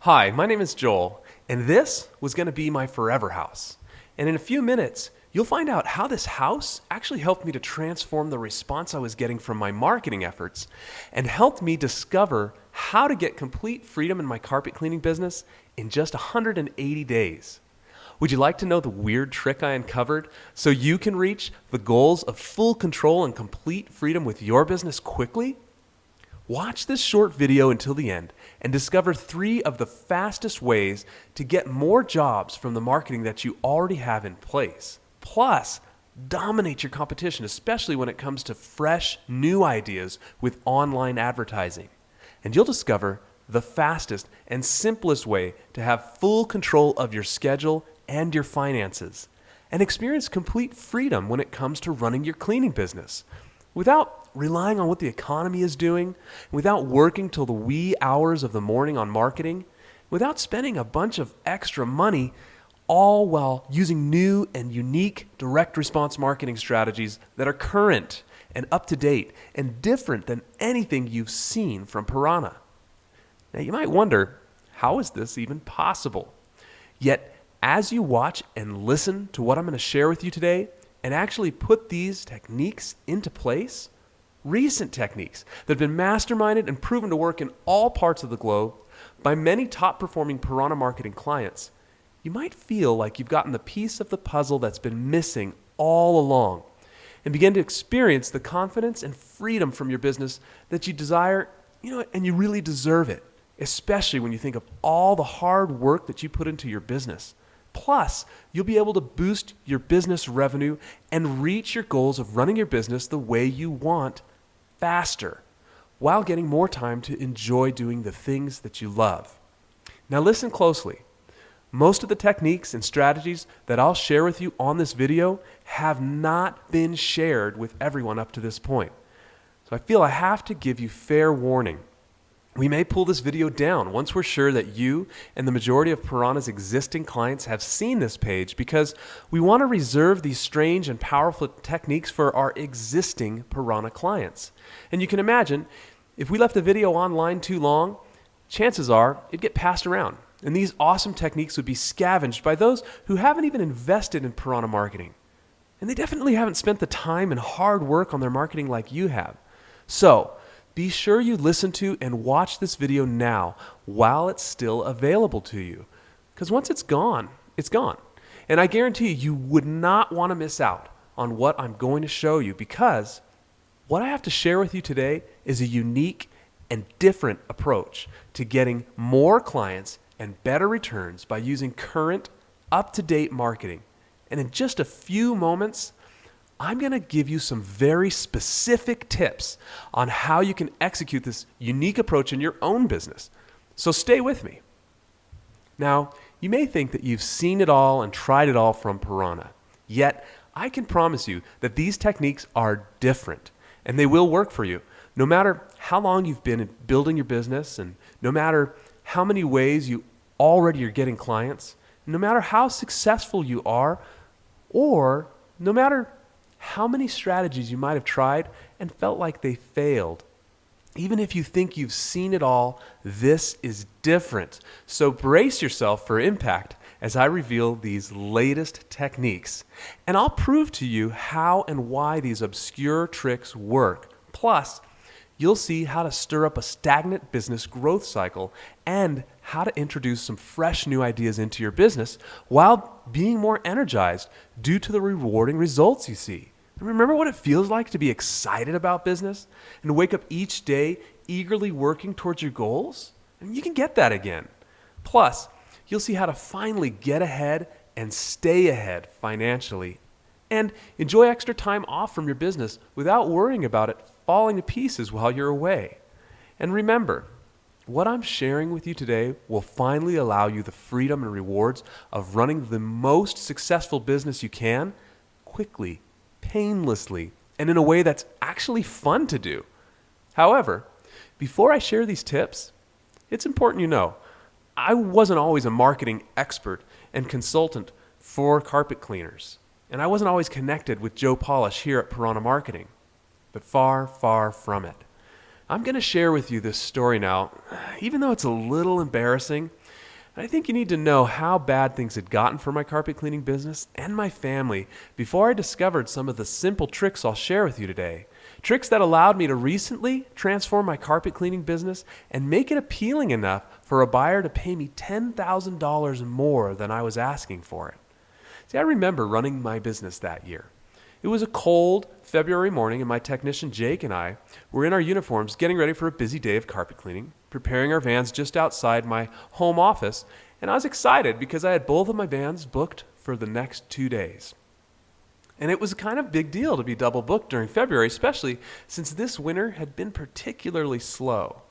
Hi, my name is Joel, and this was going to be my forever house. And in a few minutes, you'll find out how this house actually helped me to transform the response I was getting from my marketing efforts and helped me discover how to get complete freedom in my carpet cleaning business in just 180 days. Would you like to know the weird trick I uncovered so you can reach the goals of full control and complete freedom with your business quickly? Watch this short video until the end and discover 3 of the fastest ways to get more jobs from the marketing that you already have in place. Plus, dominate your competition, especially when it comes to fresh, new ideas with online advertising. And you'll discover the fastest and simplest way to have full control of your schedule and your finances, and experience complete freedom when it comes to running your cleaning business without relying on what the economy is doing, without working till the wee hours of the morning on marketing, without spending a bunch of extra money, all while using new and unique direct response marketing strategies that are current and up to date and different than anything you've seen from Piranha. Now you might wonder, how is this even possible? Yet, as you watch and listen to what I'm going to share with you today and actually put these techniques into place, recent techniques that have been masterminded and proven to work in all parts of the globe by many top-performing Piranha marketing clients, you might feel like you've gotten the piece of the puzzle that's been missing all along and begin to experience the confidence and freedom from your business that you desire, and you really deserve it, especially when you think of all the hard work that you put into your business. Plus, you'll be able to boost your business revenue and reach your goals of running your business the way you want faster, while getting more time to enjoy doing the things that you love. Now listen closely. Most of the techniques and strategies that I'll share with you on this video have not been shared with everyone up to this point. So I feel I have to give you fair warning. We may pull this video down once we're sure that you and the majority of Piranha's existing clients have seen this page, because we want to reserve these strange and powerful techniques for our existing Piranha clients. And you can imagine, if we left the video online too long, chances are it'd get passed around. And these awesome techniques would be scavenged by those who haven't even invested in Piranha marketing. And they definitely haven't spent the time and hard work on their marketing like you have. So, be sure you listen to and watch this video now while it's still available to you. Because once it's gone, it's gone. And I guarantee you would not want to miss out on what I'm going to show you, because what I have to share with you today is a unique and different approach to getting more clients and better returns by using current, up-to-date marketing. And in just a few moments, I'm going to give you some very specific tips on how you can execute this unique approach in your own business. So stay with me. Now, you may think that you've seen it all and tried it all from Piranha. Yet, I can promise you that these techniques are different, and they will work for you, no matter how long you've been building your business, and no matter how many ways you already are getting clients, no matter how successful you are, or no matter how many strategies you might have tried and felt like they failed. Even if you think you've seen it all, this is different. So brace yourself for impact as I reveal these latest techniques. And I'll prove to you how and why these obscure tricks work. Plus, you'll see how to stir up a stagnant business growth cycle and how to introduce some fresh new ideas into your business while being more energized due to the rewarding results you see. Remember what it feels like to be excited about business and wake up each day eagerly working towards your goals? And you can get that again. Plus, you'll see how to finally get ahead and stay ahead financially and enjoy extra time off from your business without worrying about it falling to pieces while you're away. And remember, what I'm sharing with you today will finally allow you the freedom and rewards of running the most successful business you can quickly, painlessly, and in a way that's actually fun to do. However, before I share these tips, it's important you know, I wasn't always a marketing expert and consultant for carpet cleaners, and I wasn't always connected with Joe Polish here at Piranha Marketing, but far, far from it. I'm going to share with you this story now, even though it's a little embarrassing, I think you need to know how bad things had gotten for my carpet cleaning business and my family before I discovered some of the simple tricks I'll share with you today. Tricks that allowed me to recently transform my carpet cleaning business and make it appealing enough for a buyer to pay me $10,000 more than I was asking for it. See, I remember running my business that year. It was a cold February morning, and my technician Jake and I were in our uniforms getting ready for a busy day of carpet cleaning, preparing our vans just outside my home office, and I was excited because I had both of my vans booked for the next 2 days. And it was a kind of big deal to be double booked during February, especially since this winter had been particularly slow.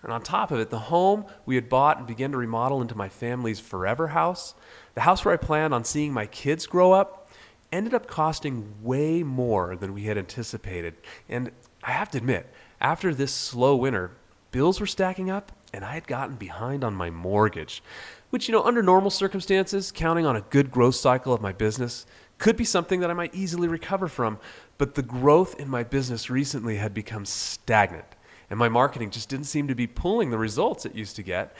And on top of it, the home we had bought and began to remodel into my family's forever house, the house where I planned on seeing my kids grow up, ended up costing way more than we had anticipated. And I have to admit, after this slow winter, bills were stacking up and I had gotten behind on my mortgage, which, under normal circumstances, counting on a good growth cycle of my business could be something that I might easily recover from. But the growth in my business recently had become stagnant and my marketing just didn't seem to be pulling the results it used to get.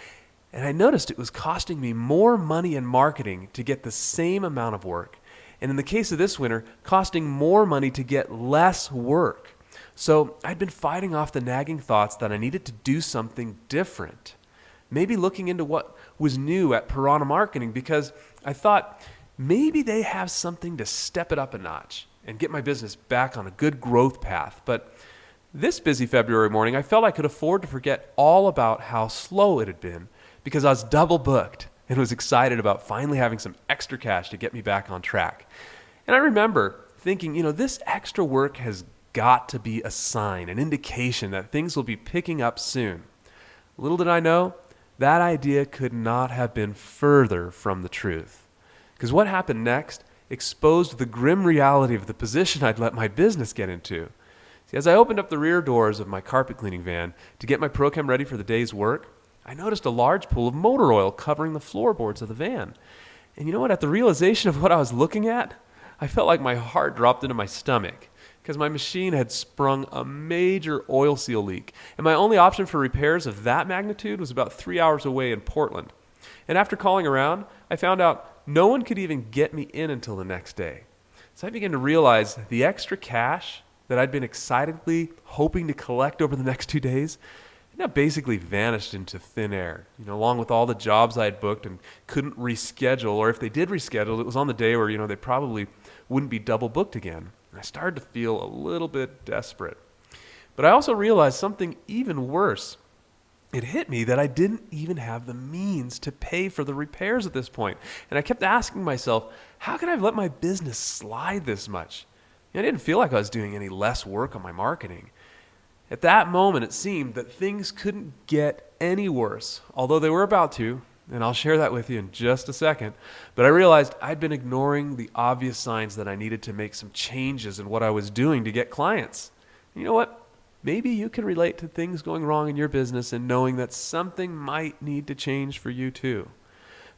And I noticed it was costing me more money in marketing to get the same amount of work. And in the case of this winter, costing more money to get less work. So I'd been fighting off the nagging thoughts that I needed to do something different. Maybe looking into what was new at Piranha Marketing, because I thought maybe they have something to step it up a notch and get my business back on a good growth path. But this busy February morning, I felt I could afford to forget all about how slow it had been because I was double booked and was excited about finally having some extra cash to get me back on track. And I remember thinking, this extra work has got to be a sign, an indication that things will be picking up soon. Little did I know, that idea could not have been further from the truth. Because what happened next exposed the grim reality of the position I'd let my business get into. See, as I opened up the rear doors of my carpet cleaning van to get my ProChem ready for the day's work, I noticed a large pool of motor oil covering the floorboards of the van. And you know what? At the realization of what I was looking at, I felt like my heart dropped into my stomach because my machine had sprung a major oil seal leak. And my only option for repairs of that magnitude was about 3 hours away in Portland. And after calling around, I found out no one could even get me in until the next day. So I began to realize the extra cash that I'd been excitedly hoping to collect over the next 2 days now basically vanished into thin air, along with all the jobs I had booked and couldn't reschedule, or if they did reschedule, it was on the day where, they probably wouldn't be double booked again. And I started to feel a little bit desperate. But I also realized something even worse. It hit me that I didn't even have the means to pay for the repairs at this point. And I kept asking myself, how could I have let my business slide this much? I didn't feel like I was doing any less work on my marketing. At that moment, it seemed that things couldn't get any worse, although they were about to, and I'll share that with you in just a second. But I realized I'd been ignoring the obvious signs that I needed to make some changes in what I was doing to get clients. And you know what? Maybe you can relate to things going wrong in your business and knowing that something might need to change for you too.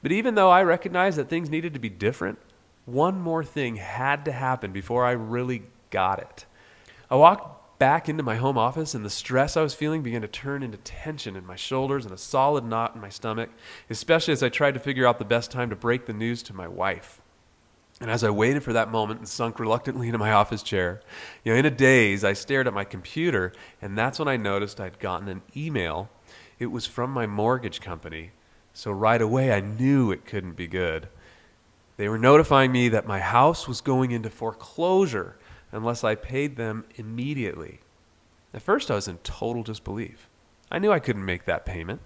But even though I recognized that things needed to be different, one more thing had to happen before I really got it. I walked back into my home office and the stress I was feeling began to turn into tension in my shoulders and a solid knot in my stomach, especially as I tried to figure out the best time to break the news to my wife. And as I waited for that moment and sunk reluctantly into my office chair, in a daze, I stared at my computer, and that's when I noticed I'd gotten an email. It was from my mortgage company, so right away I knew it couldn't be good. They were notifying me that my house was going into foreclosure unless I paid them immediately. At first, I was in total disbelief. I knew I couldn't make that payment,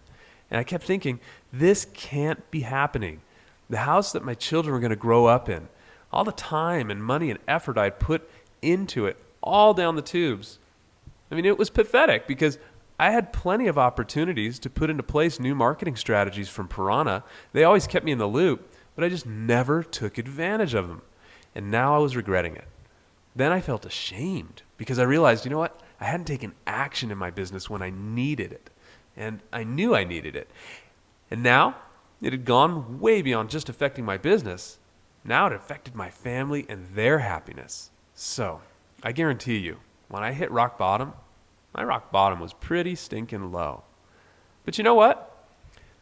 and I kept thinking, this can't be happening. The house that my children were going to grow up in, all the time and money and effort I'd put into it, all down the tubes. It was pathetic because I had plenty of opportunities to put into place new marketing strategies from Piranha. They always kept me in the loop, but I just never took advantage of them. And now I was regretting it. Then I felt ashamed because I realized, I hadn't taken action in my business when I needed it. And I knew I needed it. And now it had gone way beyond just affecting my business. Now it affected my family and their happiness. So I guarantee you, when I hit rock bottom, my rock bottom was pretty stinking low. But you know what?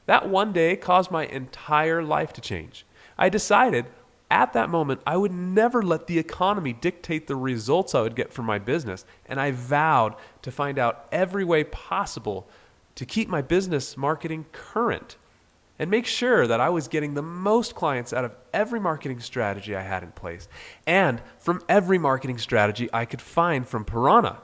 That one day caused my entire life to change. I decided at that moment I would never let the economy dictate the results I would get from my business, and I vowed to find out every way possible to keep my business marketing current and make sure that I was getting the most clients out of every marketing strategy I had in place and from every marketing strategy I could find from Piranha.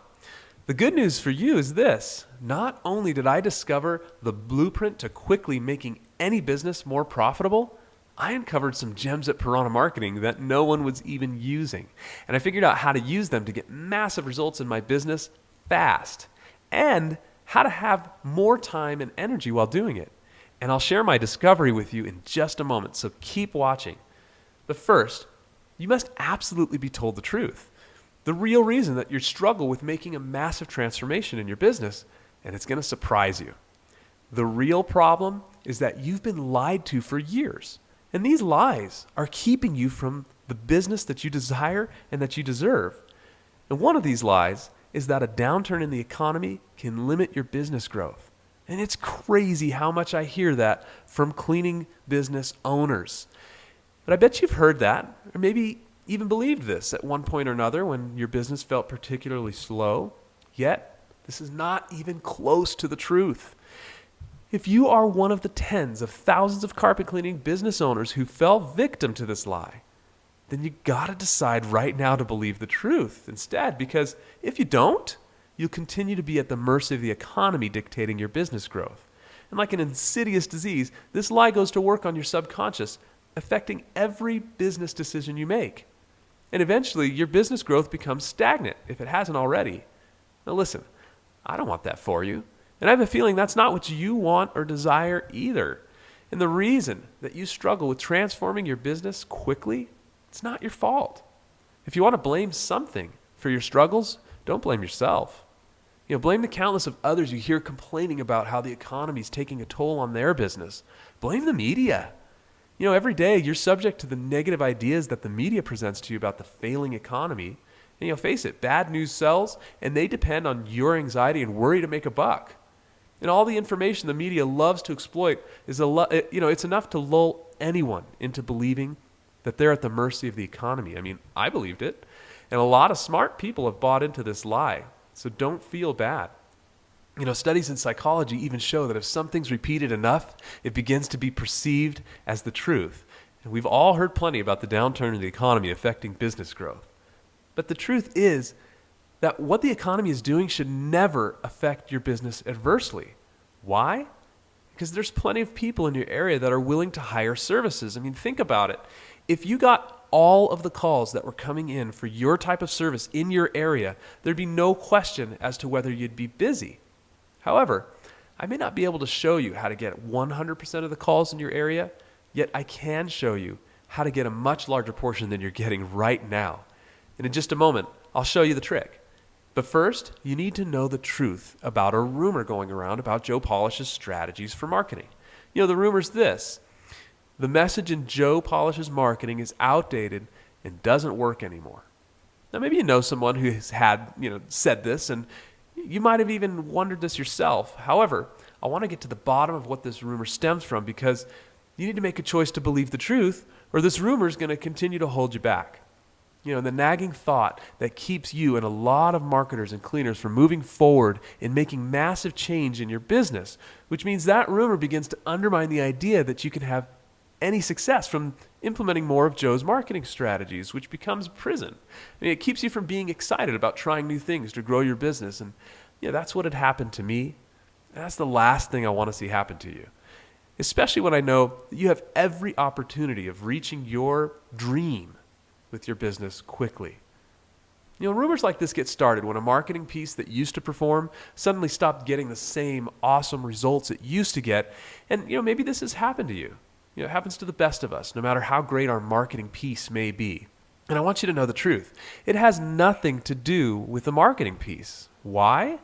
The good news for you is this: not only did I discover the blueprint to quickly making any business more profitable, I uncovered some gems at Piranha Marketing that no one was even using. And I figured out how to use them to get massive results in my business fast and how to have more time and energy while doing it. And I'll share my discovery with you in just a moment, so keep watching. But first, you must absolutely be told the truth. The real reason that you struggle with making a massive transformation in your business, and it's going to surprise you. The real problem is that you've been lied to for years, and these lies are keeping you from the business that you desire and that you deserve. And one of these lies is that a downturn in the economy can limit your business growth. And it's crazy how much I hear that from cleaning business owners. But I bet you've heard that, or maybe even believed this at one point or another when your business felt particularly slow. Yet, this is not even close to the truth. If you are one of the tens of thousands of carpet cleaning business owners who fell victim to this lie, then you gotta decide right now to believe the truth instead, because if you don't, you'll continue to be at the mercy of the economy dictating your business growth. And like an insidious disease, this lie goes to work on your subconscious, affecting every business decision you make. And eventually, your business growth becomes stagnant if it hasn't already. Now listen, I don't want that for you. And I have a feeling that's not what you want or desire either. And the reason that you struggle with transforming your business quickly, it's not your fault. If you want to blame something for your struggles, don't blame yourself. Blame the countless of others you hear complaining about how the economy is taking a toll on their business. Blame the media. Every day you're subject to the negative ideas that the media presents to you about the failing economy. And face it, bad news sells, and they depend on your anxiety and worry to make a buck. And all the information the media loves to exploit is it's enough to lull anyone into believing that they're at the mercy of the economy. I believed it. And a lot of smart people have bought into this lie. So don't feel bad. Studies in psychology even show that if something's repeated enough, it begins to be perceived as the truth. And we've all heard plenty about the downturn in the economy affecting business growth. But the truth is that what the economy is doing should never affect your business adversely. Why? Because there's plenty of people in your area that are willing to hire services. Think about it. If you got all of the calls that were coming in for your type of service in your area, there'd be no question as to whether you'd be busy. However, I may not be able to show you how to get 100% of the calls in your area, yet I can show you how to get a much larger portion than you're getting right now. And in just a moment, I'll show you the trick. But first, you need to know the truth about a rumor going around about Joe Polish's strategies for marketing. The rumor's this: the message in Joe Polish's marketing is outdated and doesn't work anymore. Now, maybe you know someone who has said this, and you might have even wondered this yourself. However, I want to get to the bottom of what this rumor stems from, because you need to make a choice to believe the truth, or this rumor is going to continue to hold you back. The nagging thought that keeps you and a lot of marketers and cleaners from moving forward and making massive change in your business, which means that rumor begins to undermine the idea that you can have any success from implementing more of Joe's marketing strategies, which becomes prison. It keeps you from being excited about trying new things to grow your business. And that's what had happened to me. That's the last thing I want to see happen to you, especially when I know that you have every opportunity of reaching your dream with your business quickly. Rumors like this get started when a marketing piece that used to perform suddenly stopped getting the same awesome results it used to get. And maybe this has happened to you. It happens to the best of us, no matter how great our marketing piece may be. And I want you to know the truth. It has nothing to do with the marketing piece. Why?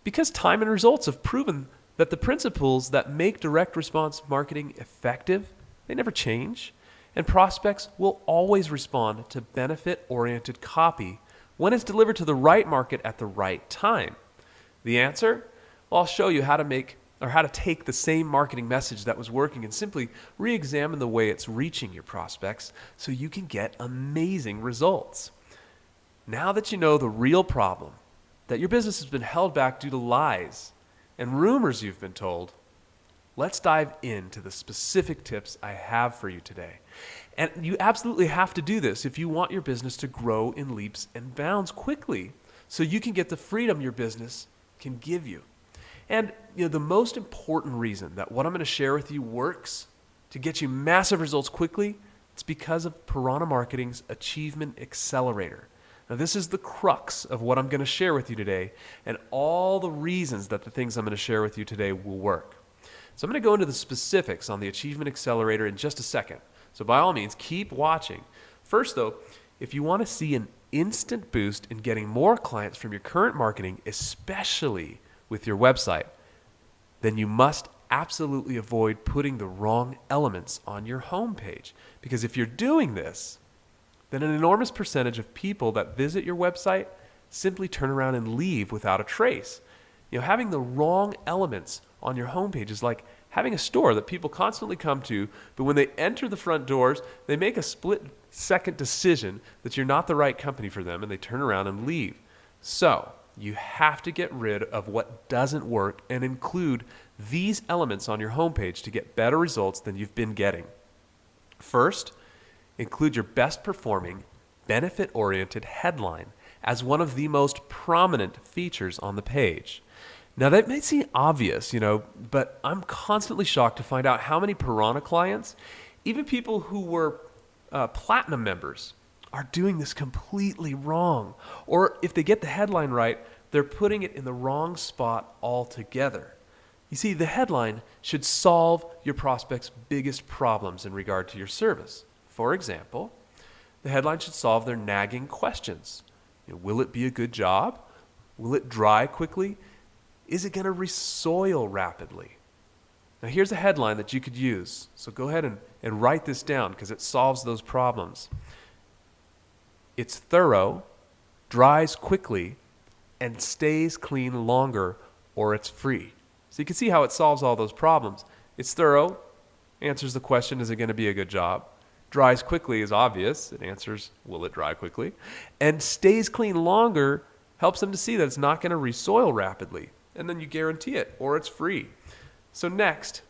Because time and results have proven that the principles that make direct response marketing effective, they never change. And prospects will always respond to benefit-oriented copy when it's delivered to the right market at the right time. The answer? Well, I'll show you how to make or how to take the same marketing message that was working and simply re-examine the way it's reaching your prospects so you can get amazing results. Now that you know the real problem, that your business has been held back due to lies and rumors you've been told, let's dive into the specific tips I have for you today. And you absolutely have to do this if you want your business to grow in leaps and bounds quickly so you can get the freedom your business can give you. And the most important reason that what I'm going to share with you works to get you massive results quickly, it's because of Piranha Marketing's Achievement Accelerator. Now, this is the crux of what I'm going to share with you today and all the reasons that the things I'm going to share with you today will work. So I'm going to go into the specifics on the Achievement Accelerator in just a second. So by all means, keep watching. First though, if you want to see an instant boost in getting more clients from your current marketing, especially with your website, then you must absolutely avoid putting the wrong elements on your homepage. Because if you're doing this, then an enormous percentage of people that visit your website simply turn around and leave without a trace. Having the wrong elements on your homepage is like having a store that people constantly come to, but when they enter the front doors, they make a split-second decision that you're not the right company for them, and they turn around and leave. So you have to get rid of what doesn't work and include these elements on your homepage to get better results than you've been getting. First, include your best performing, benefit-oriented headline as one of the most prominent features on the page. Now that may seem obvious, but I'm constantly shocked to find out how many Piranha clients, even people who were platinum members, are doing this completely wrong. Or if they get the headline right, they're putting it in the wrong spot altogether. You see, the headline should solve your prospect's biggest problems in regard to your service. For example, the headline should solve their nagging questions. Will it be a good job? Will it dry quickly? Is it going to resoil rapidly? Now here's a headline that you could use. So go ahead and write this down because it solves those problems. It's thorough, dries quickly, and stays clean longer, or it's free. So you can see how it solves all those problems. It's thorough, answers the question, is it going to be a good job? Dries quickly is obvious. It answers, will it dry quickly? And stays clean longer helps them to see that it's not going to resoil rapidly. And then you guarantee it, or it's free. So next,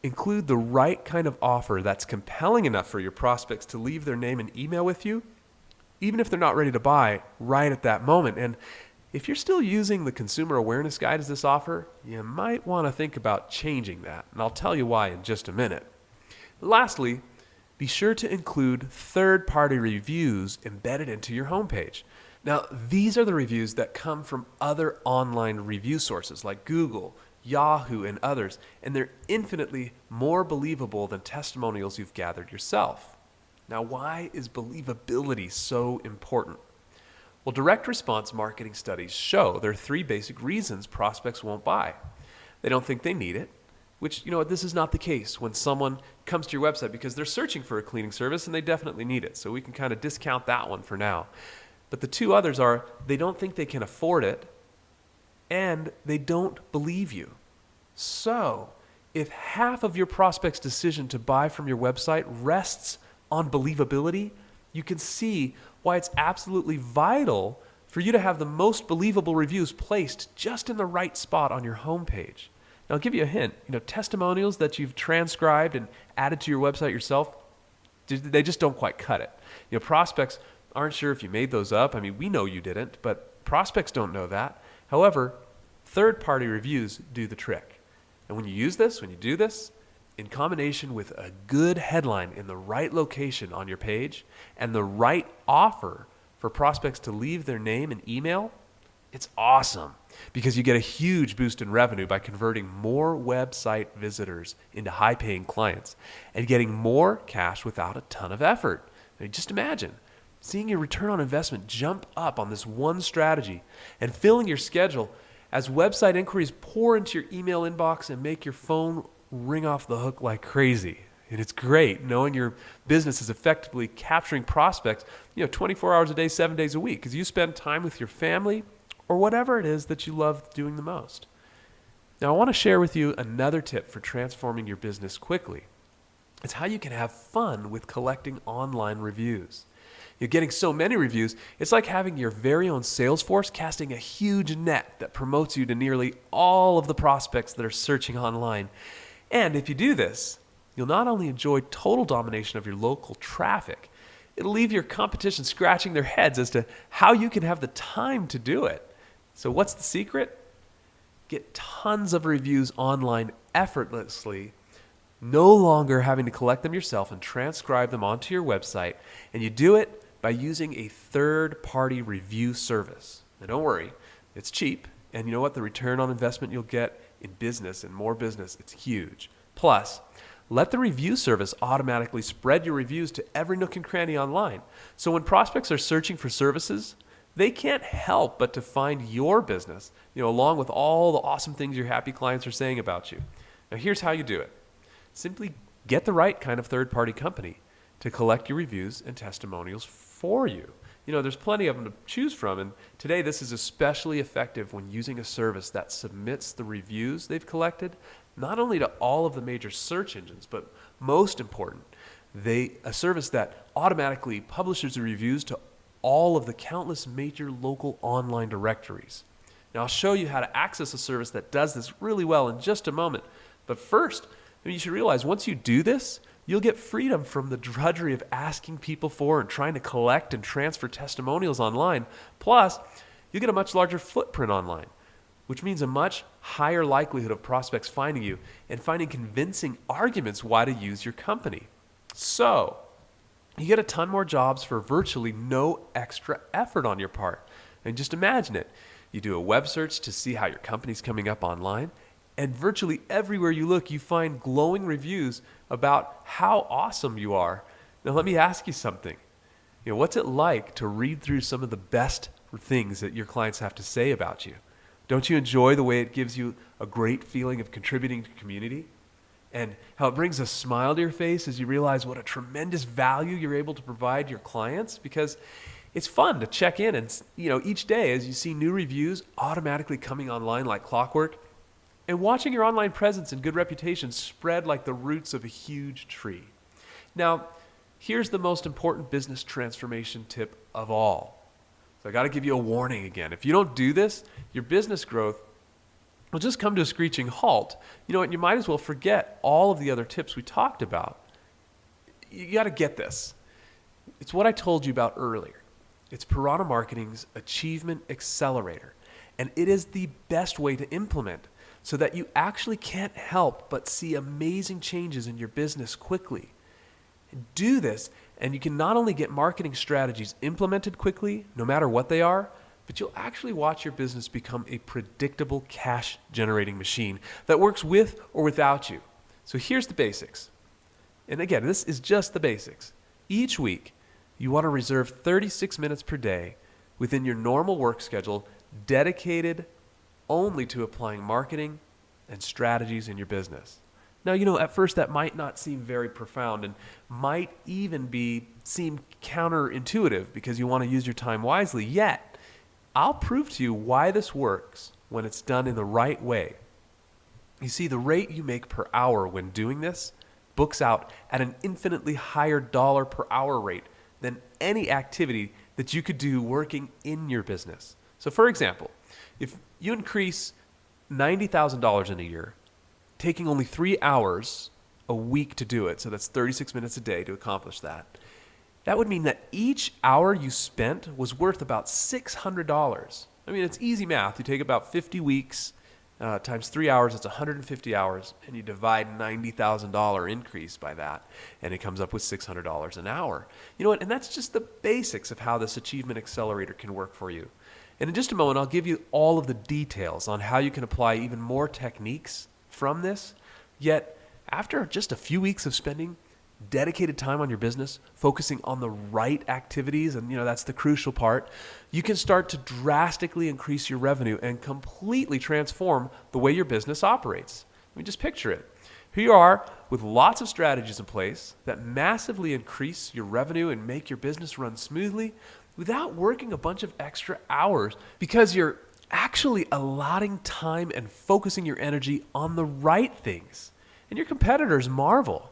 include the right kind of offer that's compelling enough for your prospects to leave their name and email with you, even if they're not ready to buy right at that moment. And if you're still using the Consumer Awareness Guide as this offer, you might want to think about changing that. And I'll tell you why in just a minute. Lastly, be sure to include third-party reviews embedded into your homepage. Now, these are the reviews that come from other online review sources like Google, Yahoo, and others, and they're infinitely more believable than testimonials you've gathered yourself. Now, why is believability so important? Well, direct response marketing studies show there are 3 basic reasons prospects won't buy. They don't think they need it, which, this is not the case when someone comes to your website because they're searching for a cleaning service and they definitely need it. So we can kind of discount that one for now. But the 2 others are they don't think they can afford it and they don't believe you. So if half of your prospect's decision to buy from your website rests on believability, you can see why it's absolutely vital for you to have the most believable reviews placed just in the right spot on your homepage. Now, I'll give you a hint. Testimonials that you've transcribed and added to your website yourself, they just don't quite cut it. Prospects aren't sure if you made those up. I mean, we know you didn't, but prospects don't know that. However, third-party reviews do the trick. And when you do this, in combination with a good headline in the right location on your page and the right offer for prospects to leave their name and email, it's awesome because you get a huge boost in revenue by converting more website visitors into high-paying clients and getting more cash without a ton of effort. I mean, just imagine seeing your return on investment jump up on this one strategy and filling your schedule as website inquiries pour into your email inbox and make your phone ring off the hook like crazy. And it's great knowing your business is effectively capturing prospects, 24 hours a day, 7 days a week, because you spend time with your family or whatever it is that you love doing the most. Now, I want to share with you another tip for transforming your business quickly. It's how you can have fun with collecting online reviews. You're getting so many reviews, it's like having your very own sales force casting a huge net that promotes you to nearly all of the prospects that are searching online. And if you do this, you'll not only enjoy total domination of your local traffic, it'll leave your competition scratching their heads as to how you can have the time to do it. So what's the secret? Get tons of reviews online effortlessly, no longer having to collect them yourself and transcribe them onto your website, and you do it by using a third-party review service. Now don't worry, it's cheap, and you know what? The return on investment you'll get in business and more business, it's huge. Plus, let the review service automatically spread your reviews to every nook and cranny online. So when prospects are searching for services, they can't help but to find your business, along with all the awesome things your happy clients are saying about you. Now here's how you do it. Simply get the right kind of third-party company to collect your reviews and testimonials for you. There's plenty of them to choose from, and today this is especially effective when using a service that submits the reviews they've collected, not only to all of the major search engines, but most important, a service that automatically publishes the reviews to all of the countless major local online directories. Now I'll show you how to access a service that does this really well in just a moment. But first, you should realize once you do this, you'll get freedom from the drudgery of asking people for and trying to collect and transfer testimonials online. Plus, you'll get a much larger footprint online, which means a much higher likelihood of prospects finding you and finding convincing arguments why to use your company. So, you get a ton more jobs for virtually no extra effort on your part. And just imagine it. You do a web search to see how your company's coming up online, and virtually everywhere you look, you find glowing reviews about how awesome you are. Now, let me ask you something. What's it like to read through some of the best things that your clients have to say about you? Don't you enjoy the way it gives you a great feeling of contributing to community? And how it brings a smile to your face as you realize what a tremendous value you're able to provide your clients? Because it's fun to check in and, each day as you see new reviews automatically coming online like clockwork, and watching your online presence and good reputation spread like the roots of a huge tree. Now, here's the most important business transformation tip of all. So I got to give you a warning again. If you don't do this, your business growth will just come to a screeching halt. And you might as well forget all of the other tips we talked about. You got to get this. It's what I told you about earlier. It's Piranha Marketing's Achievement Accelerator, and it is the best way to implement so that you actually can't help but see amazing changes in your business quickly. Do this, and you can not only get marketing strategies implemented quickly, no matter what they are, but you'll actually watch your business become a predictable cash-generating machine that works with or without you. So here's the basics. And again, this is just the basics. Each week, you want to reserve 36 minutes per day within your normal work schedule dedicated only to applying marketing and strategies in your business. Now, at first that might not seem very profound and might even seem counterintuitive because you want to use your time wisely, yet I'll prove to you why this works when it's done in the right way. You see, the rate you make per hour when doing this books out at an infinitely higher dollar per hour rate than any activity that you could do working in your business. So for example, if you increase $90,000 in a year, taking only 3 hours a week to do it, so that's 36 minutes a day to accomplish that, that would mean that each hour you spent was worth about $600. It's easy math. You take about 50 weeks times 3 hours, it's 150 hours, and you divide $90,000 increase by that, and it comes up with $600 an hour. And that's just the basics of how this Achievement Accelerator can work for you. And in just a moment, I'll give you all of the details on how you can apply even more techniques from this. Yet, after just a few weeks of spending dedicated time on your business, focusing on the right activities, and that's the crucial part, you can start to drastically increase your revenue and completely transform the way your business operates. Just picture it. Here you are with lots of strategies in place that massively increase your revenue and make your business run smoothly without working a bunch of extra hours because you're actually allotting time and focusing your energy on the right things. And your competitors marvel.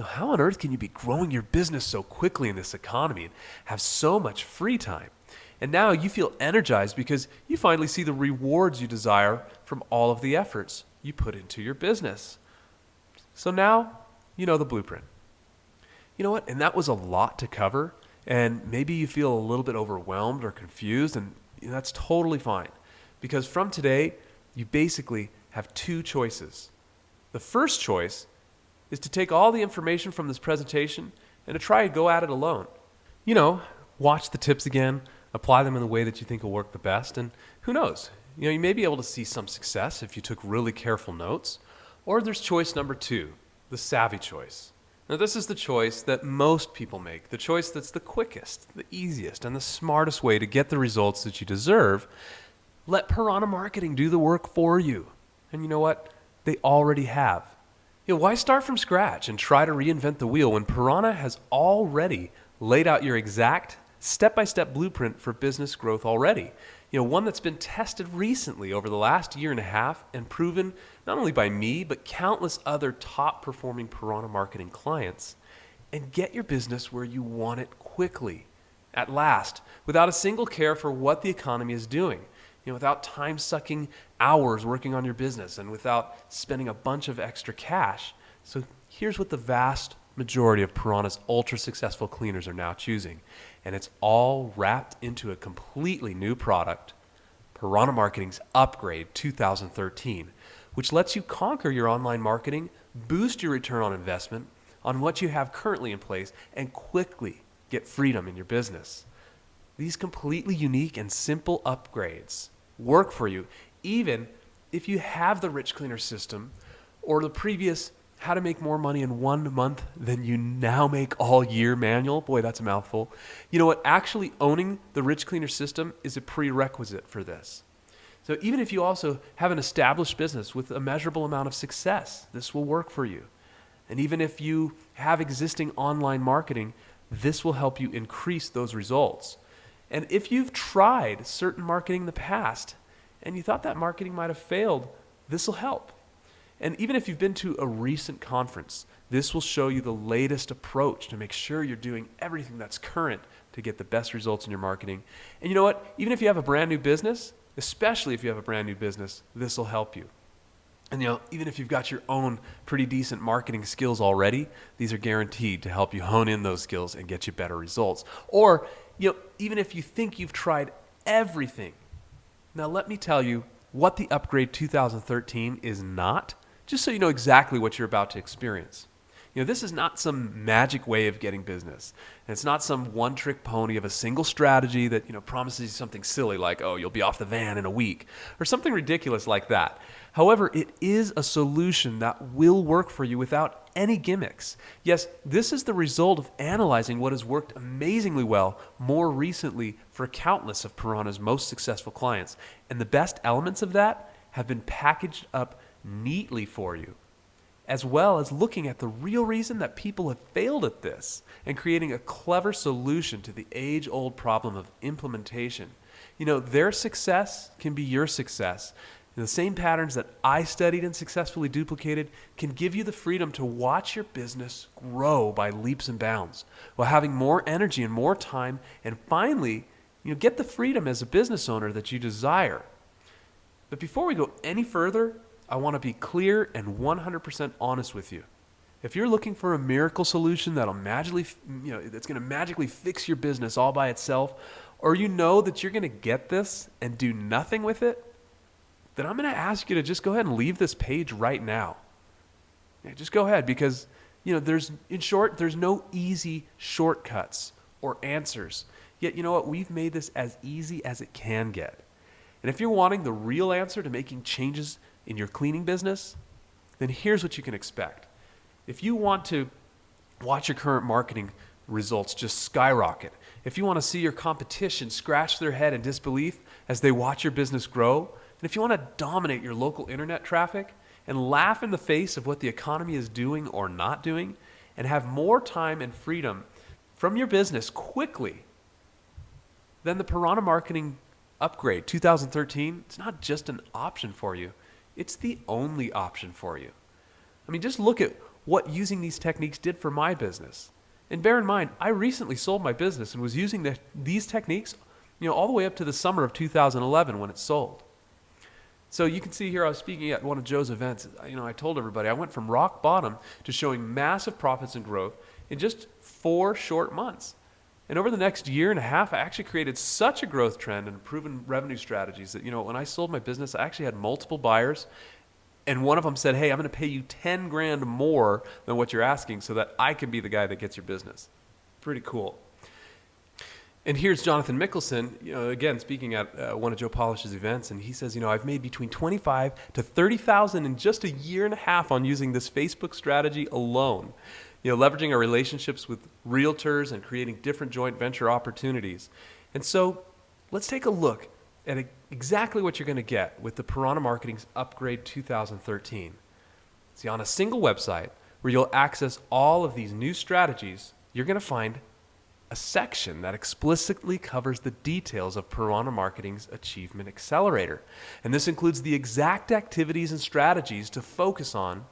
How on earth can you be growing your business so quickly in this economy and have so much free time? And now you feel energized because you finally see the rewards you desire from all of the efforts you put into your business. So now you know the blueprint. You know what? And that was a lot to cover. And maybe you feel a little bit overwhelmed or confused, and that's totally fine. Because from today, you basically have two choices. The first choice is to take all the information from this presentation and to try and go at it alone. Watch the tips again, apply them in the way that you think will work the best, and who knows? You may be able to see some success if you took really careful notes. Or there's choice number 2, the savvy choice. Now this is the choice that most people make, the choice that's the quickest, the easiest, and the smartest way to get the results that you deserve. Let Piranha Marketing do the work for you. And you know what? They already have. Why start from scratch and try to reinvent the wheel when Piranha has already laid out your exact step-by-step blueprint for business growth already? One that's been tested recently over the last year and a half and proven not only by me, but countless other top-performing Piranha Marketing clients. And get your business where you want it quickly, at last, without a single care for what the economy is doing. Without time-sucking hours working on your business and without spending a bunch of extra cash. So here's what the vast majority of Piranha's ultra-successful cleaners are now choosing. And it's all wrapped into a completely new product, Piranha Marketing's Upgrade 2013, which lets you conquer your online marketing, boost your return on investment on what you have currently in place, and quickly get freedom in your business. These completely unique and simple upgrades work for you, even if you have the Rich Cleaner system or the previous How to Make More Money in 1 Month Than You Now Make All Year manual. Boy, that's a mouthful. You know what? Actually owning the Rich Cleaner system is a prerequisite for this. So even if you also have an established business with a measurable amount of success, this will work for you. And even if you have existing online marketing, this will help you increase those results. And if you've tried certain marketing in the past and you thought that marketing might have failed, this will help. And even if you've been to a recent conference, this will show you the latest approach to make sure you're doing everything that's current to get the best results in your marketing. And you know what? Even if you have a brand new business, especially if you have a brand new business, this will help you. And even if you've got your own pretty decent marketing skills already, these are guaranteed to help you hone in those skills and get you better results. Or, even if you think you've tried everything. Now let me tell you what the Upgrade 2013 is not, just so you know exactly what you're about to experience. This is not some magic way of getting business. And it's not some one-trick pony of a single strategy that promises you something silly like, oh, you'll be off the van in a week, or something ridiculous like that. However, it is a solution that will work for you without any gimmicks. Yes, this is the result of analyzing what has worked amazingly well more recently for countless of Piranha's most successful clients. And the best elements of that have been packaged up neatly for you, as well as looking at the real reason that people have failed at this and creating a clever solution to the age-old problem of implementation. Their success can be your success. The same patterns that I studied and successfully duplicated can give you the freedom to watch your business grow by leaps and bounds while having more energy and more time, and finally, get the freedom as a business owner that you desire. But before we go any further, I want to be clear and 100% honest with you. If you're looking for a miracle solution that's going to magically fix your business all by itself, or that you're going to get this and do nothing with it, then I'm going to ask you to just go ahead and leave this page right now. Yeah, just go ahead, because there's no easy shortcuts or answers. Yet we've made this as easy as it can get. And if you're wanting the real answer to making changes in your cleaning business, then here's what you can expect. If you want to watch your current marketing results just skyrocket, if you want to see your competition scratch their head in disbelief as they watch your business grow, and if you want to dominate your local internet traffic and laugh in the face of what the economy is doing or not doing, and have more time and freedom from your business quickly, then the Piranha Marketing Upgrade 2013, it's not just an option for you, it's the only option for you. I mean, just look at what using these techniques did for my business. And bear in mind, I recently sold my business and was using these techniques, all the way up to the summer of 2011 when it sold. So you can see here, I was speaking at one of Joe's events. I told everybody I went from rock bottom to showing massive profits and growth in just 4 short months. And over the next year and a half, I actually created such a growth trend and proven revenue strategies that, when I sold my business, I actually had multiple buyers. And one of them said, hey, I'm going to pay you 10 grand more than what you're asking so that I can be the guy that gets your business. Pretty cool. And here's Jonathan Mickelson, again, speaking at one of Joe Polish's events, and he says, I've made between 25 to 30,000 in just a year and a half on using this Facebook strategy alone. Leveraging our relationships with realtors and creating different joint venture opportunities. And so let's take a look at exactly what you're going to get with the Piranha Marketing's Upgrade 2013. See, on a single website where you'll access all of these new strategies, you're going to find a section that explicitly covers the details of Piranha Marketing's Achievement Accelerator. And this includes the exact activities and strategies to focus on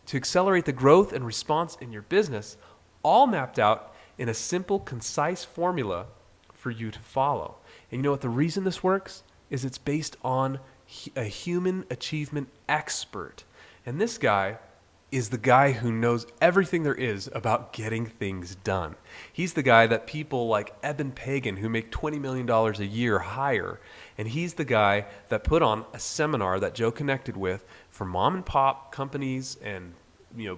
to accelerate the growth and response in your business, all mapped out in a simple, concise formula for you to follow. And you know what the reason this works is it's based on a human achievement expert. And this guy is the guy who knows everything there is about getting things done. He's the guy that people like Eben Pagan, who make $20 million a year, hire. And he's the guy that put on a seminar that Joe connected with for mom and pop companies and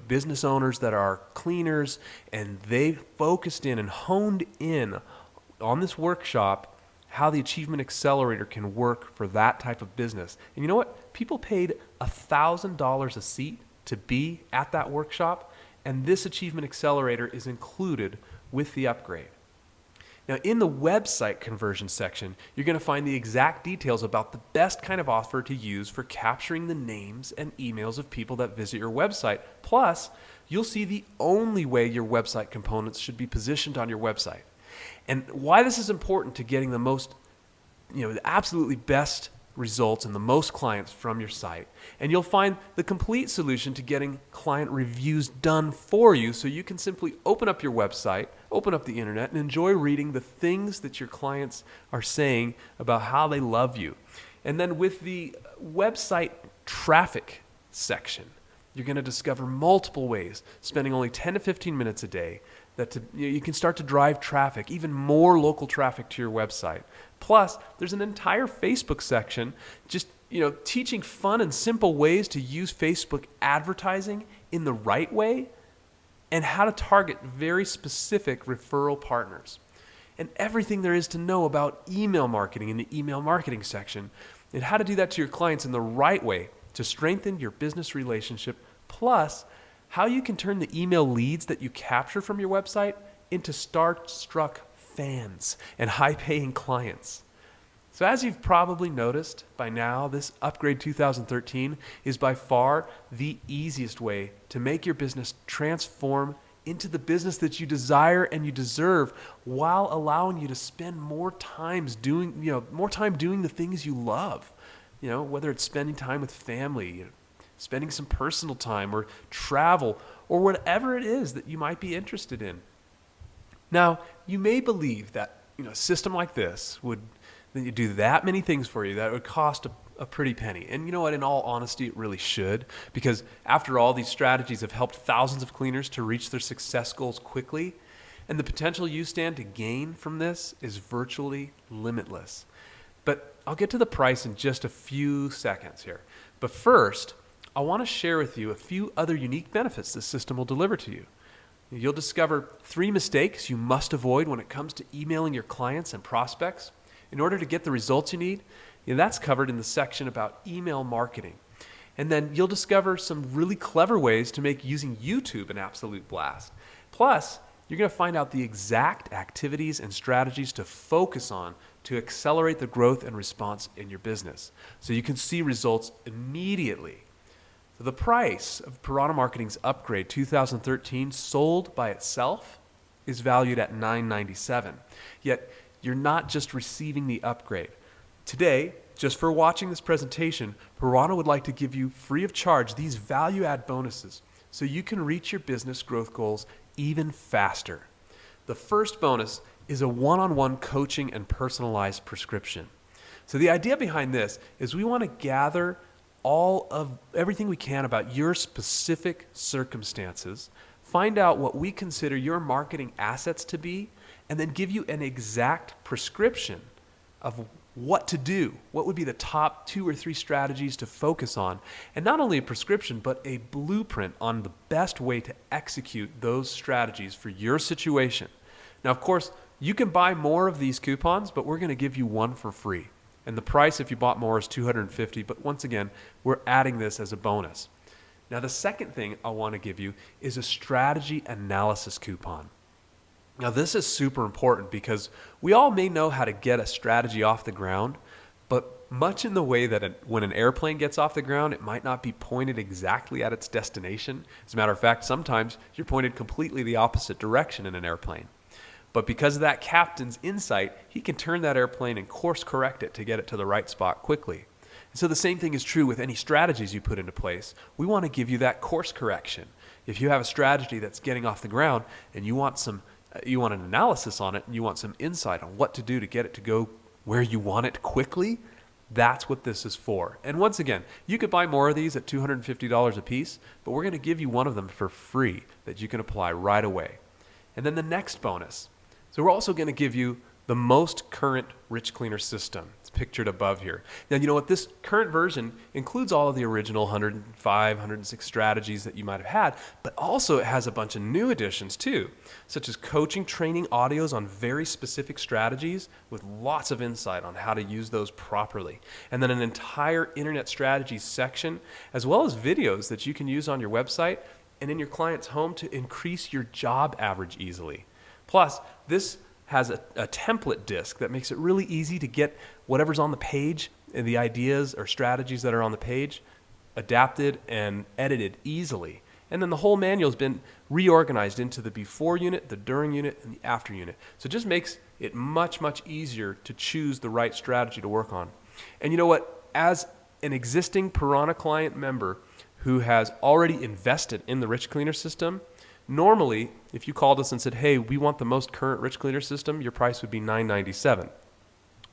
business owners that are cleaners. And they focused in and honed in on this workshop how the Achievement Accelerator can work for that type of business. And you know what? People paid $1,000 a seat to be at that workshop, and this Achievement Accelerator is included with the upgrade. Now, in the website conversion section, you're going to find the exact details about the best kind of offer to use for capturing the names and emails of people that visit your website. Plus, you'll see the only way your website components should be positioned on your website. And why this is important to getting the most, the absolutely best results and the most clients from your site. And you'll find the complete solution to getting client reviews done for you so you can simply open up your website, open up the internet, and enjoy reading the things that your clients are saying about how they love you. And then with the website traffic section, you're going to discover multiple ways, spending only 10 to 15 minutes a day, that you can start to drive traffic, even more local traffic to your website. Plus, there's an entire Facebook section just teaching fun and simple ways to use Facebook advertising in the right way and how to target very specific referral partners. And everything there is to know about email marketing in the email marketing section and how to do that to your clients in the right way to strengthen your business relationship, plus how you can turn the email leads that you capture from your website into star-struck fans and high-paying clients. So as you've probably noticed by now, this Upgrade 2013 is by far the easiest way to make your business transform into the business that you desire and you deserve, while allowing you to spend more time doing the things you love. Whether it's spending time with family, spending some personal time, or travel, or whatever it is that you might be interested in. Now, you may believe that a system like this would do that many things for you, that would cost a pretty penny. And you know what? In all honesty, it really should, because after all, these strategies have helped thousands of cleaners to reach their success goals quickly, and the potential you stand to gain from this is virtually limitless. But I'll get to the price in just a few seconds here. But first, I want to share with you a few other unique benefits this system will deliver to you. You'll discover 3 mistakes you must avoid when it comes to emailing your clients and prospects in order to get the results you need. That's covered in the section about email marketing. And then you'll discover some really clever ways to make using YouTube an absolute blast. Plus, you're going to find out the exact activities and strategies to focus on to accelerate the growth and response in your business, so you can see results immediately. So the price of Piranha Marketing's Upgrade 2013 sold by itself is valued at $997. Yet you're not just receiving the upgrade. Today, just for watching this presentation, Piranha would like to give you free of charge these value-add bonuses so you can reach your business growth goals even faster. The first bonus is a one-on-one coaching and personalized prescription. So the idea behind this is we want to gather everything we can about your specific circumstances, find out what we consider your marketing assets to be, and then give you an exact prescription of what to do, what would be the top 2 or 3 strategies to focus on, and not only a prescription, but a blueprint on the best way to execute those strategies for your situation. Now, of course, you can buy more of these coupons, but we're going to give you one for free. And the price, if you bought more, is $250, but once again, we're adding this as a bonus. Now, the second thing I want to give you is a strategy analysis coupon. Now, this is super important because we all may know how to get a strategy off the ground, but much in the way that when an airplane gets off the ground, it might not be pointed exactly at its destination. As a matter of fact, sometimes you're pointed completely the opposite direction in an airplane. But because of that captain's insight, he can turn that airplane and course correct it to get it to the right spot quickly. And so the same thing is true with any strategies you put into place. We want to give you that course correction. If you have a strategy that's getting off the ground and you want an analysis on it and you want some insight on what to do to get it to go where you want it quickly, that's what this is for. And once again, you could buy more of these at $250 a piece, but we're going to give you one of them for free that you can apply right away. And then the next bonus. So we're also going to give you the most current rich cleaner system. It's pictured above here. Now, you know what? This current version includes all of the original 105, 106 strategies that you might have had, but also it has a bunch of new additions too, such as coaching, training audios on very specific strategies with lots of insight on how to use those properly. And then an entire internet strategies section, as well as videos that you can use on your website and in your client's home to increase your job average easily. Plus, this has a template disc that makes it really easy to get whatever's on the page and the ideas or strategies that are on the page adapted and edited easily. And then the whole manual has been reorganized into the before unit, the during unit, and the after unit. So it just makes it much, much easier to choose the right strategy to work on. And you know what? As an existing Piranha client member who has already invested in the Rich Cleaner system, normally, if you called us and said, hey, we want the most current Rich Cleaner system, your price would be $997.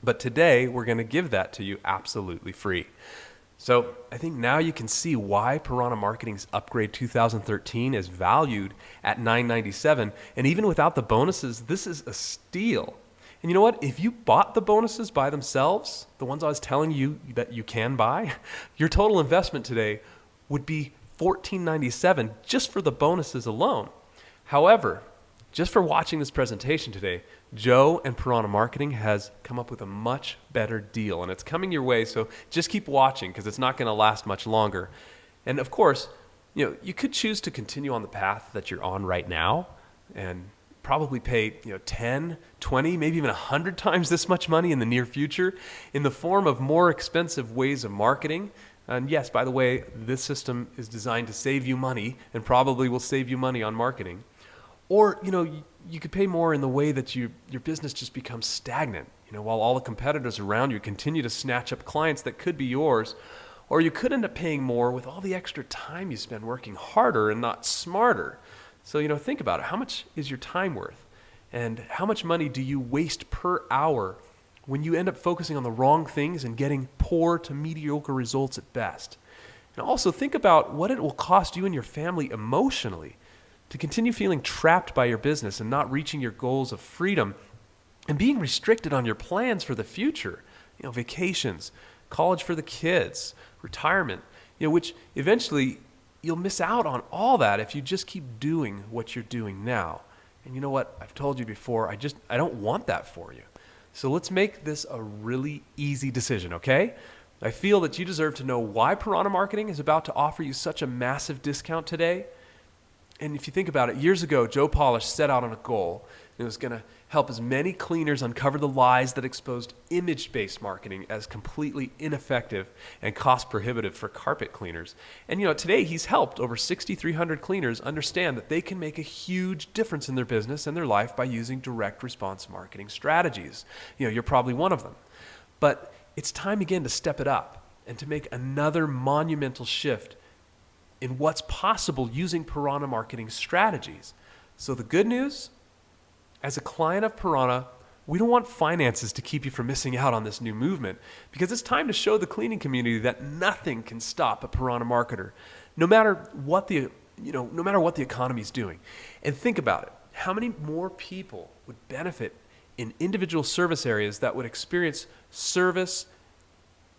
But today, we're going to give that to you absolutely free. So I think now you can see why Piranha Marketing's Upgrade 2013 is valued at $997. And even without the bonuses, this is a steal. And you know what? If you bought the bonuses by themselves, the ones I was telling you that you can buy, your total investment today would be $14.97 just for the bonuses alone. However, just for watching this presentation today, Joe and Piranha Marketing has come up with a much better deal, and it's coming your way, so just keep watching because it's not going to last much longer. And of course, you could choose to continue on the path that you're on right now and probably pay 10, 20, maybe even 100 times this much money in the near future in the form of more expensive ways of marketing. And yes, by the way, this system is designed to save you money and probably will save you money on marketing. Or, you could pay more in the way that your business just becomes stagnant, while all the competitors around you continue to snatch up clients that could be yours. Or you could end up paying more with all the extra time you spend working harder and not smarter. So, think about it. How much is your time worth? And how much money do you waste per hour when you end up focusing on the wrong things and getting poor to mediocre results at best? And also think about what it will cost you and your family emotionally to continue feeling trapped by your business and not reaching your goals of freedom and being restricted on your plans for the future. Vacations, college for the kids, retirement, which eventually you'll miss out on all that if you just keep doing what you're doing now. And you know what? I've told you before, I don't want that for you. So let's make this a really easy decision, okay? I feel that you deserve to know why Piranha Marketing is about to offer you such a massive discount today. And if you think about it, years ago, Joe Polish set out on a goal. It was going to help as many cleaners uncover the lies that exposed image-based marketing as completely ineffective and cost-prohibitive for carpet cleaners. And today he's helped over 6,300 cleaners understand that they can make a huge difference in their business and their life by using direct response marketing strategies. You're probably one of them. But it's time again to step it up and to make another monumental shift in what's possible using Piranha marketing strategies. So the good news, as a client of Piranha, we don't want finances to keep you from missing out on this new movement, because it's time to show the cleaning community that nothing can stop a Piranha marketer, no matter what the economy is doing. And think about it. How many more people would benefit in individual service areas that would experience service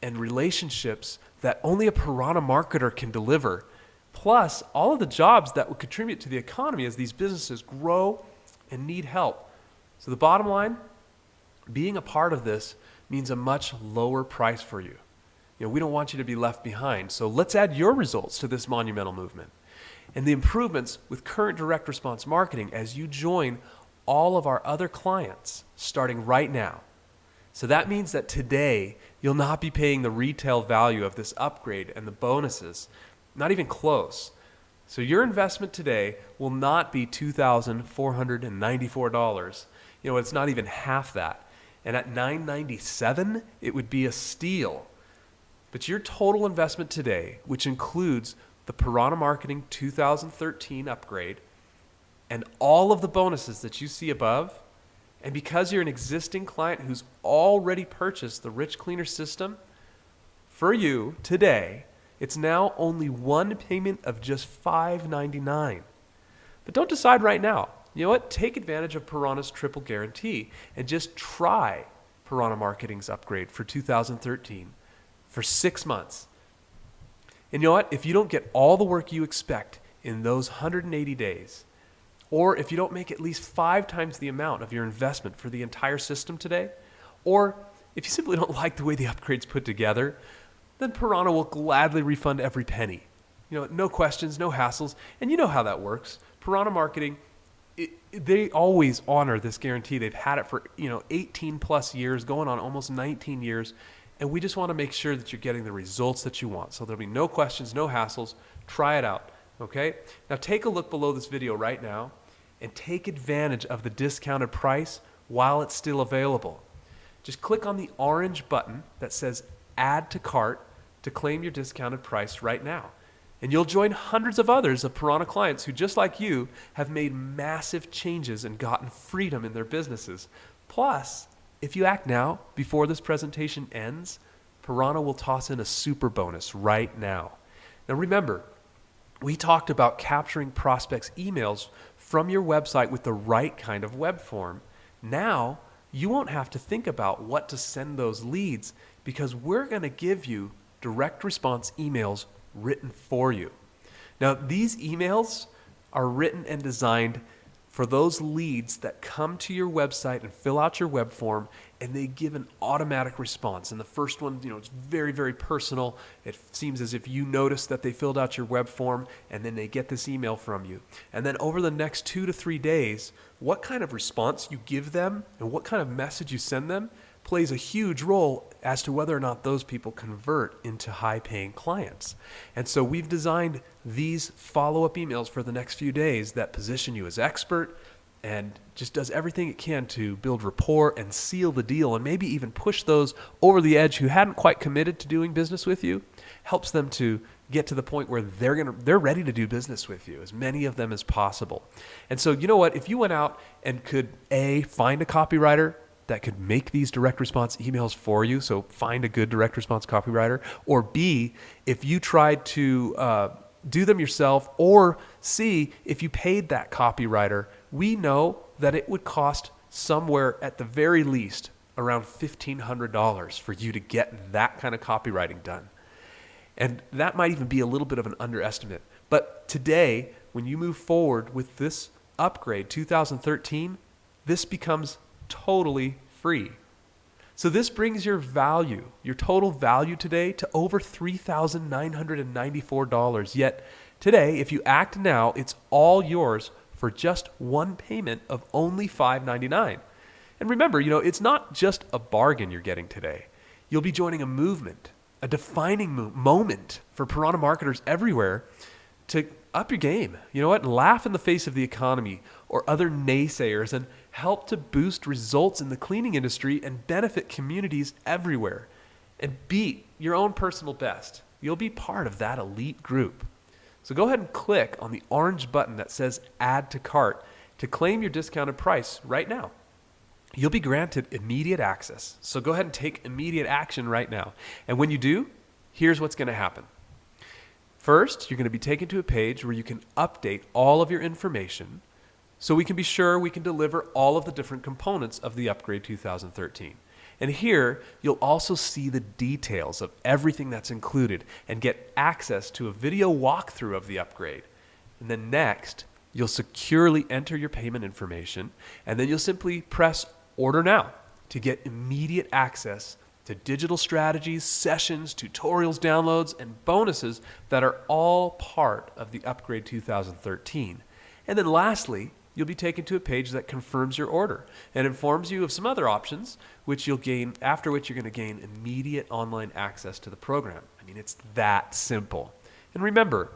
and relationships that only a Piranha marketer can deliver, plus all of the jobs that would contribute to the economy as these businesses grow and need help. So the bottom line, being a part of this means a much lower price for you. We don't want you to be left behind. So let's add your results to this monumental movement and the improvements with current direct response marketing as you join all of our other clients starting right now. So that means that today you'll not be paying the retail value of this upgrade and the bonuses, not even close. So your investment today will not be $2,494. It's not even half that. And at $997, it would be a steal. But your total investment today, which includes the Piranha Marketing 2013 upgrade and all of the bonuses that you see above, and because you're an existing client who's already purchased the Rich Cleaner system, for you today, it's now only one payment of just $599. But don't decide right now. You know what? Take advantage of Piranha's triple guarantee and just try Piranha Marketing's upgrade for 2013 for 6 months. And you know what? If you don't get all the work you expect in those 180 days, or if you don't make at least 5 times the amount of your investment for the entire system today, or if you simply don't like the way the upgrade's put together, then Piranha will gladly refund every penny. No questions, no hassles, and you know how that works. Piranha Marketing, they always honor this guarantee. They've had it for 18 plus years, going on almost 19 years, and we just want to make sure that you're getting the results that you want. So there'll be no questions, no hassles. Try it out, okay? Now take a look below this video right now and take advantage of the discounted price while it's still available. Just click on the orange button that says Add to Cart to claim your discounted price right now. And you'll join hundreds of others of Piranha clients who, just like you, have made massive changes and gotten freedom in their businesses. Plus, if you act now, before this presentation ends, Piranha will toss in a super bonus right now. Now remember, we talked about capturing prospects' emails from your website with the right kind of web form. Now, you won't have to think about what to send those leads, because we're going to give you direct response emails written for you. Now, these emails are written and designed for those leads that come to your website and fill out your web form, and they give an automatic response. And the first one, it's very, very personal. It seems as if you notice that they filled out your web form, and then they get this email from you. And then over the next 2 to 3 days, what kind of response you give them and what kind of message you send them plays a huge role as to whether or not those people convert into high-paying clients. And so we've designed these follow-up emails for the next few days that position you as expert and just does everything it can to build rapport and seal the deal, and maybe even push those over the edge who hadn't quite committed to doing business with you, helps them to get to the point where they're ready to do business with you, as many of them as possible. And so you know what? If you went out and could find a copywriter that could make these direct response emails for you, so find a good direct response copywriter, or B, if you tried to do them yourself, or C, if you paid that copywriter, we know that it would cost somewhere at the very least around $1,500 for you to get that kind of copywriting done. And that might even be a little bit of an underestimate. But today, when you move forward with this upgrade, 2013, this becomes totally free. So this brings your value, your total value today, to over $3,994. Yet today, if you act now, it's all yours for just one payment of only $599. And remember, it's not just a bargain you're getting today. You'll be joining a movement, a defining moment for Piranha marketers everywhere to up your game, and laugh in the face of the economy or other naysayers and help to boost results in the cleaning industry and benefit communities everywhere. and beat your own personal best. You'll be part of that elite group. So go ahead and click on the orange button that says Add to Cart to claim your discounted price right now. You'll be granted immediate access. So go ahead and take immediate action right now. And when you do, here's what's going to happen. First, you're going to be taken to a page where you can update all of your information so we can be sure we can deliver all of the different components of the upgrade 2013. And here, you'll also see the details of everything that's included and get access to a video walkthrough of the upgrade. And then next, you'll securely enter your payment information, and then you'll simply press Order Now to get immediate access to digital strategies, sessions, tutorials, downloads, and bonuses that are all part of the upgrade 2013. And then lastly, you'll be taken to a page that confirms your order and informs you of some other options, which you'll gain, after which you're going to gain immediate online access to the program. I mean, it's that simple. And remember,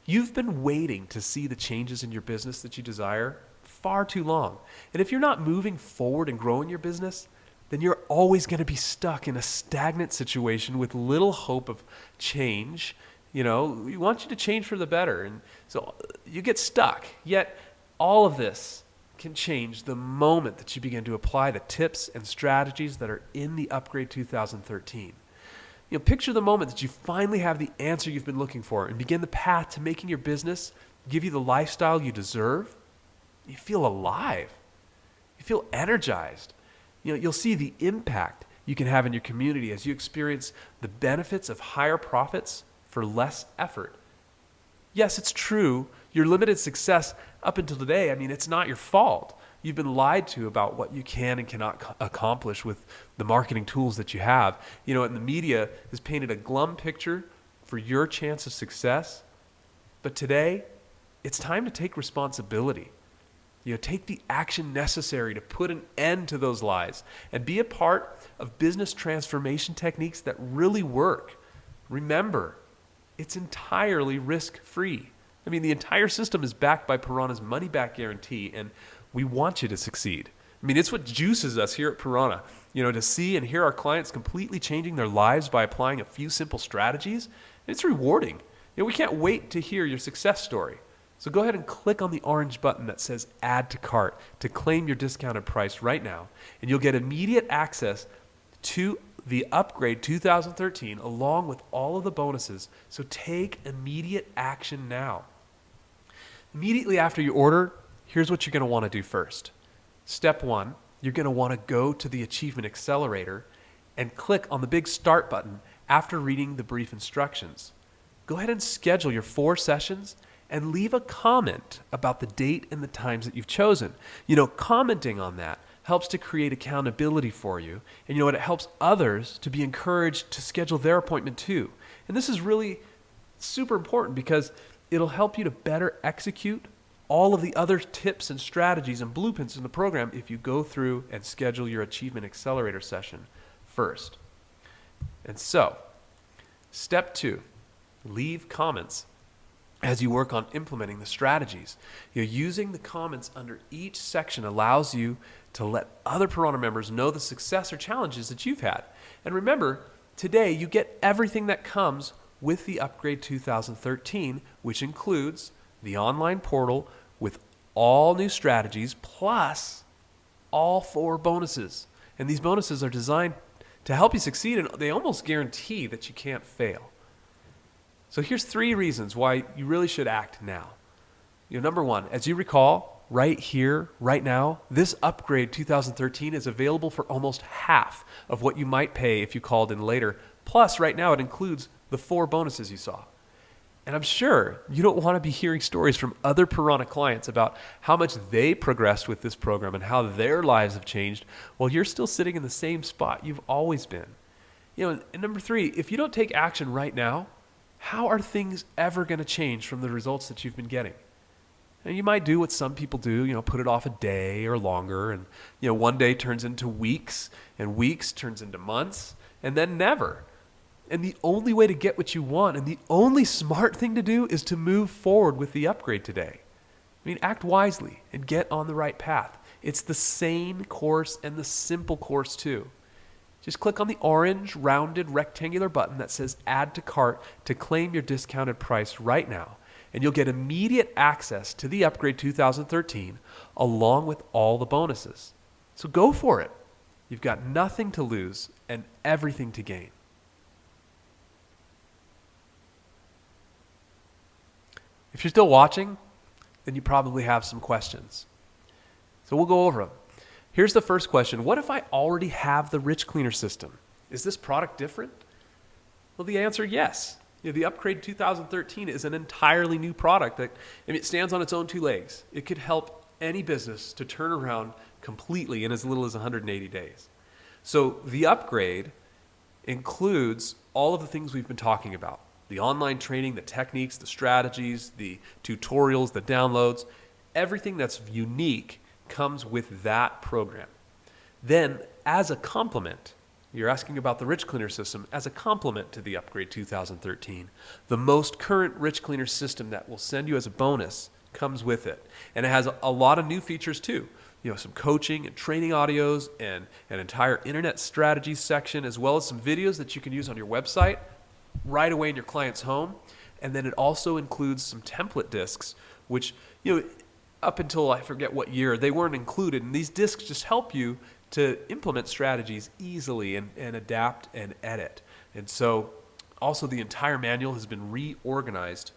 you've been waiting to see the changes in your business that you desire far too long. And if you're not moving forward and growing your business, then you're always going to be stuck in a stagnant situation with little hope of change. You know, we want you to change for the better. And so you get stuck. Yet all of this can change the moment that you begin to apply the tips and strategies that are in the Upgrade 2013. You know, picture the moment that you finally have the answer you've been looking for and begin the path to making your business give you the lifestyle you deserve. You feel alive. You feel energized. You know, you'll see the impact you can have in your community as you experience the benefits of higher profits for less effort. Yes, it's true. Your limited success up until today, I mean, it's not your fault. You've been lied to about what you can and cannot accomplish with the marketing tools that you have. You know, and the media has painted a glum picture for your chance of success. But today, it's time to take responsibility. You know, take the action necessary to put an end to those lies and be a part of business transformation techniques that really work. Remember, it's entirely risk-free. I mean, the entire system is backed by Piranha's money-back guarantee, and we want you to succeed. I mean, it's what juices us here at Piranha, you know, to see and hear our clients completely changing their lives by applying a few simple strategies. It's rewarding. You know, we can't wait to hear your success story. So go ahead and click on the orange button that says Add to Cart to claim your discounted price right now, and you'll get immediate access to the Upgrade 2013 along with all of the bonuses. So take immediate action now. Immediately after you order, here's what you're going to want to do first. Step 1, you're going to want to go to the Achievement Accelerator and click on the big Start button after reading the brief instructions. Go ahead and schedule your 4 sessions and leave a comment about the date and the times that you've chosen. You know, commenting on that helps to create accountability for you. And you know what? It helps others to be encouraged to schedule their appointment too. And this is really super important because it'll help you to better execute all of the other tips and strategies and blueprints in the program if you go through and schedule your Achievement Accelerator session first. And so, step 2, leave comments as you work on implementing the strategies. You know, using the comments under each section allows you to let other Piranha members know the success or challenges that you've had. And remember, today you get everything that comes with the Upgrade 2013, which includes the online portal with all new strategies plus all 4 bonuses. And these bonuses are designed to help you succeed, and they almost guarantee that you can't fail. So here's 3 reasons why you really should act now. You know, number 1, as you recall, right here, right now, this Upgrade 2013 is available for almost half of what you might pay if you called in later. Plus, right now, it includes the 4 bonuses you saw. And I'm sure you don't want to be hearing stories from other Piranha clients about how much they progressed with this program and how their lives have changed while you're still sitting in the same spot you've always been. You know, and number 3, if you don't take action right now, how are things ever going to change from the results that you've been getting? And you might do what some people do, you know, put it off a day or longer, and you know, one day turns into weeks, and weeks turns into months, and then never. And the only way to get what you want, and the only smart thing to do, is to move forward with the upgrade today. I mean, act wisely and get on the right path. It's the sane course and the simple course too. Just click on the orange rounded rectangular button that says Add to Cart to claim your discounted price right now, and you'll get immediate access to the upgrade 2013 along with all the bonuses. So go for it. You've got nothing to lose and everything to gain. If you're still watching, then you probably have some questions. So we'll go over them. Here's the first question. What if I already have the Rich Cleaner system? Is this product different? Well, the answer, yes. The Upgrade 2013 is an entirely new product that it stands on its own two legs. It could help any business to turn around completely in as little as 180 days. So the upgrade includes all of the things we've been talking about. The online training, the techniques, the strategies, the tutorials, the downloads, everything that's unique comes with that program. Then, as a complement, you're asking about the Rich Cleaner system, as a complement to the Upgrade 2013, the most current Rich Cleaner system that will send you as a bonus comes with it. And it has a lot of new features too. Some coaching and training audios and an entire internet strategy section, as well as some videos that you can use on your website right away in your client's home. And then it also includes some template discs, which, up until I forget what year, they weren't included. And these discs just help you to implement strategies easily and adapt and edit. And so also the entire manual has been reorganized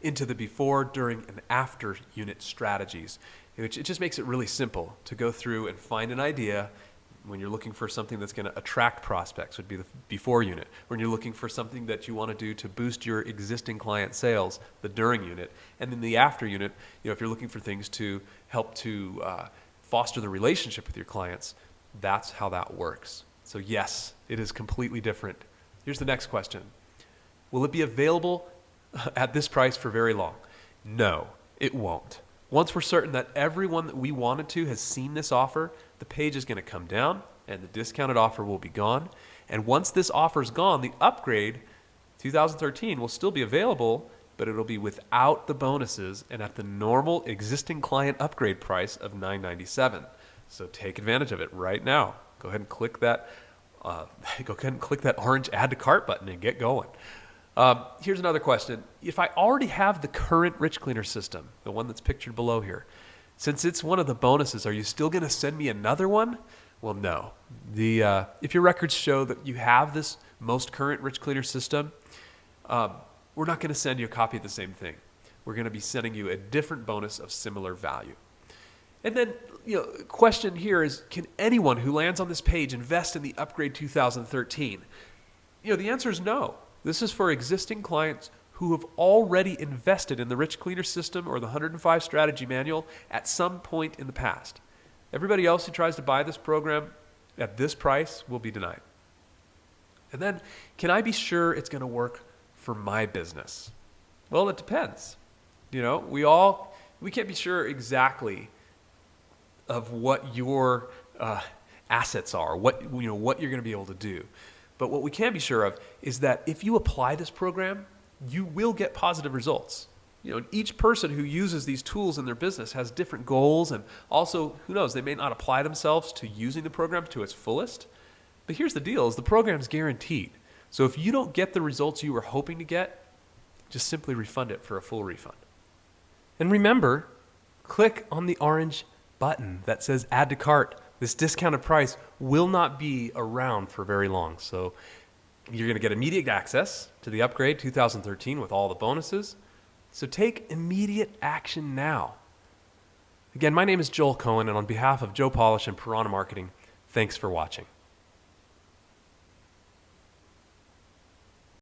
into the before, during, and after unit strategies, which it just makes it really simple to go through and find an idea. When you're looking for something that's going to attract prospects, would be the before unit. When you're looking for something that you want to do to boost your existing client sales, the during unit. And then the after unit, if you're looking for things to help to foster the relationship with your clients, that's how that works. So yes, it is completely different. Here's the next question. Will it be available at this price for very long? No, it won't. Once we're certain that everyone that we wanted to has seen this offer, the page is going to come down and the discounted offer will be gone. And once this offer is gone, the upgrade 2013 will still be available, but it'll be without the bonuses and at the normal existing client upgrade price of $997. So take advantage of it right now. Go ahead and click that. Orange Add to Cart button and get going. Here's another question. If I already have the current Rich Cleaner system, the one that's pictured below here, since it's one of the bonuses, are you still going to send me another one? Well, no. If your records show that you have this most current Rich Cleaner system, we're not going to send you a copy of the same thing. We're going to be sending you a different bonus of similar value. And then, question here is, can anyone who lands on this page invest in the Upgrade 2013? The answer is no. This is for existing clients who have already invested in the Rich Cleaner system or the 105 Strategy Manual at some point in the past. Everybody else who tries to buy this program at this price will be denied. And then, can I be sure it's going to work for my business? Well, it depends. We can't be sure exactly of what your assets are, what you're going to be able to do. But what we can be sure of is that if you apply this program, you will get positive results. Each person who uses these tools in their business has different goals, and also, who knows, they may not apply themselves to using the program to its fullest. But here's the deal, is the program's guaranteed. So if you don't get the results you were hoping to get, just simply refund it for a full refund. And remember, click on the orange button that says Add to Cart. This discounted price will not be around for very long. So you're going to get immediate access to the Upgrade 2013 with all the bonuses. So take immediate action now. Again, my name is Joel Cohen, and on behalf of Joe Polish and Piranha Marketing, thanks for watching.